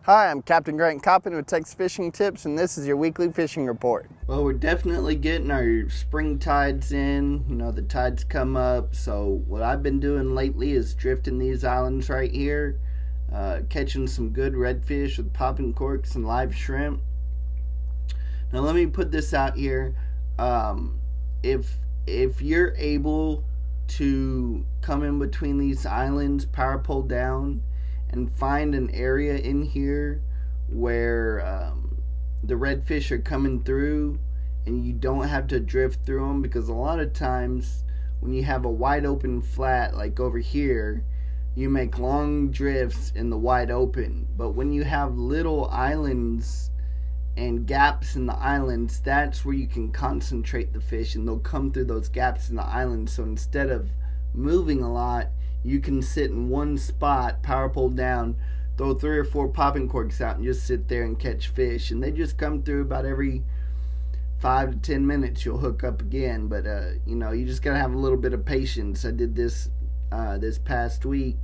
Hi, I'm Captain Grant Coppin with Texas Fishing Tips, and this is your weekly fishing report. Well, we're definitely getting our spring tides in. You know, the tides come up, so what I've been doing lately is drifting these islands right here, catching some good redfish with popping corks and live shrimp. Now, let me put this out here. If you're able to come in between these islands, power pole down, and find an area in here where the redfish are coming through and you don't have to drift through them, because a lot of times when you have a wide open flat like over here, you make long drifts in the wide open. But when you have little islands and gaps in the islands, that's where you can concentrate the fish and they'll come through those gaps in the islands. So instead of moving a lot, you can sit in one spot, power pole down, throw 3 or 4 popping corks out, and just sit there and catch fish. And they just come through about every 5 to 10 minutes. You'll hook up again, but you just gotta have a little bit of patience. I did this this past week.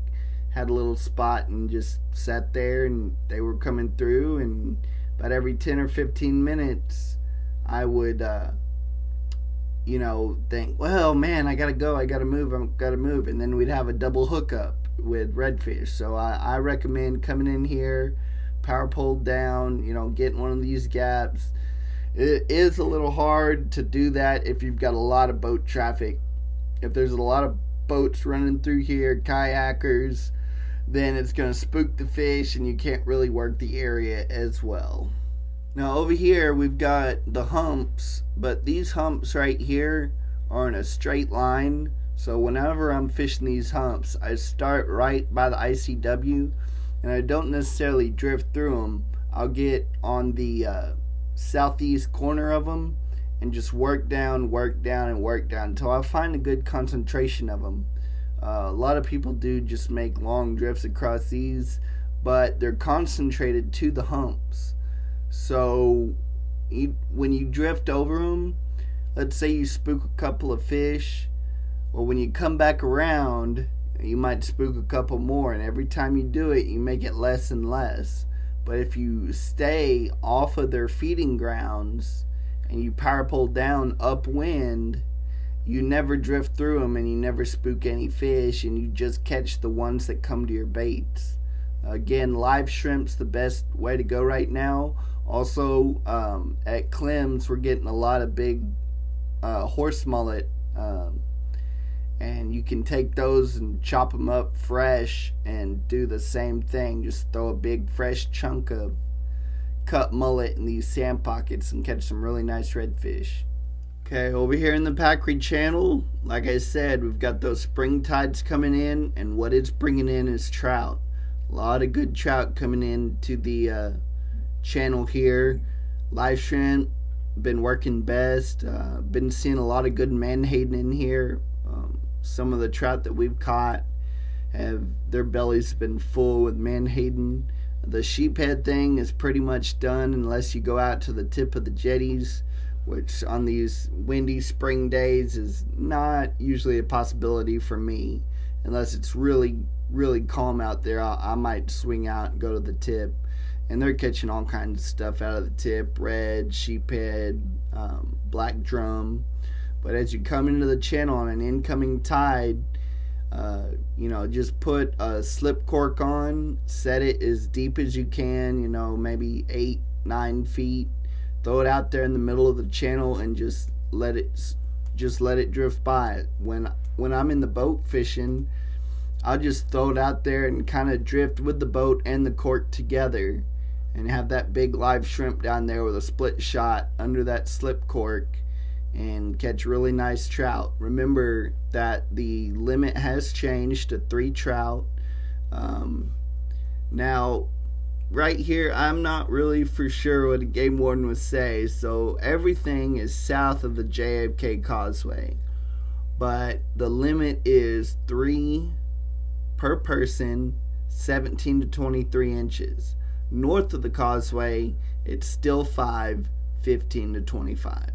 Had a little spot and just sat there, and they were coming through. And about every 10 or 15 minutes, I would think, well, man, I gotta move, and then we'd have a double hookup with redfish. So I recommend coming in here, power pole down, getting one of these gaps. It is a little hard to do that if you've got a lot of boat traffic. If there's a lot of boats running through here, kayakers, then it's gonna spook the fish and you can't really work the area as well. Now over here we've got the humps, but these humps right here are in a straight line. So whenever I'm fishing these humps, I start right by the ICW, and I don't necessarily drift through them. I'll get on the southeast corner of them and just work down until I find a good concentration of them. A lot of people do just make long drifts across these, but they're concentrated to the humps. So when you drift over them, let's say you spook a couple of fish, well, when you come back around, you might spook a couple more, and every time you do it, you make it less and less. But if you stay off of their feeding grounds and you power pole down upwind, you never drift through them and you never spook any fish, and you just catch the ones that come to your baits. Again, live shrimp's the best way to go right now. Also, at Clem's, we're getting a lot of big horse mullet, and you can take those and chop them up fresh and do the same thing. Just throw a big fresh chunk of cut mullet in these sand pockets and catch some really nice redfish. Okay, over here in the Packery channel, like I said, we've got those spring tides coming in, and what it's bringing in is trout. A lot of good trout coming in to the channel here. Live shrimp been working best. Been seeing a lot of good menhaden in here. Some of the trout that we've caught have their bellies been full with menhaden. The sheephead thing is pretty much done unless you go out to the tip of the jetties, which on these windy spring days is not usually a possibility for me. Unless it's really, really calm out there, I might swing out and go to the tip. And they're catching all kinds of stuff out of the tip: red, sheephead, black drum. But as you come into the channel on an incoming tide, just put a slip cork on, set it as deep as you can, maybe 8-9 feet. Throw it out there in the middle of the channel and just let it drift by. When I'm in the boat fishing, I'll just throw it out there and kind of drift with the boat and the cork together, and have that big live shrimp down there with a split shot under that slip cork and catch really nice trout. Remember that the limit has changed to 3 trout. Now, right here, I'm not really for sure what a game warden would say, so everything is south of the JFK Causeway. But the limit is 3 per person, 17 to 23 inches. North of the causeway, it's still 5, 15 to 25.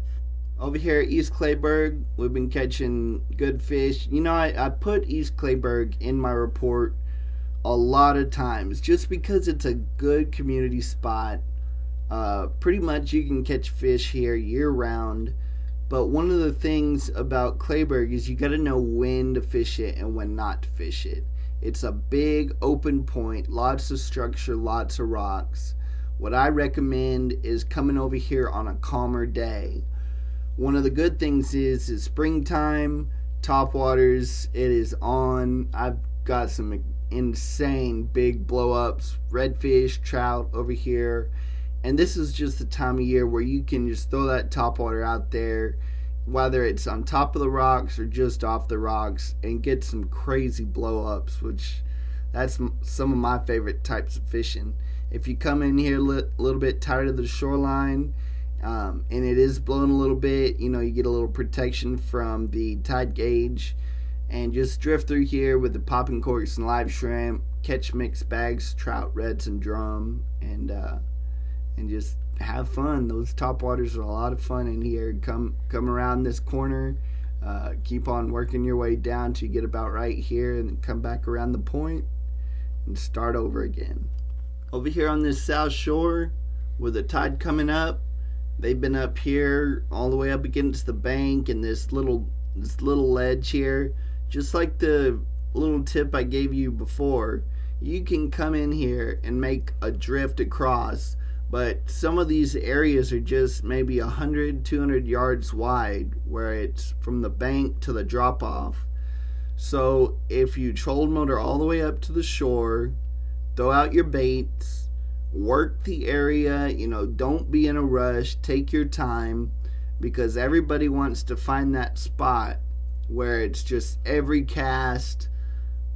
Over here at East Clayburg, we've been catching good fish. I put East Clayburg in my report a lot of times just because it's a good community spot. Pretty much you can catch fish here year round. But one of the things about Clayburg is you got to know when to fish it and when not to fish it. It's a big open point, lots of structure, lots of rocks. What I recommend is coming over here on a calmer day. One of the good things is it's springtime, topwaters, it is on. I've got some insane big blow-ups, redfish, trout over here. And this is just the time of year where you can just throw that topwater out there, whether it's on top of the rocks or just off the rocks, and get some crazy blow-ups, which that's some of my favorite types of fishing. If you come in here a little bit tired of the shoreline, and it is blowing a little bit, you get a little protection from the tide gauge, and just drift through here with the popping corks and live shrimp, catch mixed bags, trout, reds, and drum, and just have fun. Those topwaters are a lot of fun in here. Come around this corner, keep on working your way down till you get about right here, and then come back around the point and start over again. Over here on this south shore, with the tide coming up, they've been up here all the way up against the bank and this little ledge here, just like the little tip I gave you before. You can come in here and make a drift across, but some of these areas are just maybe 100, 200 yards wide, where it's from the bank to the drop off. So if you trolling motor all the way up to the shore, throw out your baits, work the area, don't be in a rush, take your time, because everybody wants to find that spot where it's just every cast,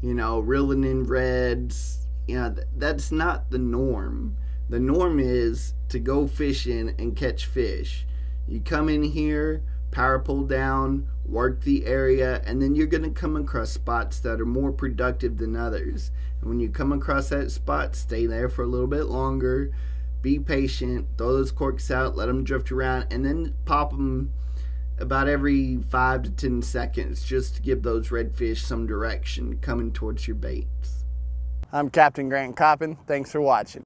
reeling in reds. That's not the norm. The norm is to go fishing and catch fish. You come in here, power pull down, work the area, and then you're going to come across spots that are more productive than others. And when you come across that spot, stay there for a little bit longer, be patient, throw those corks out, let them drift around, and then pop them about every 5 to 10 seconds just to give those redfish some direction coming towards your baits. I'm Captain Grant Coppin. Thanks for watching.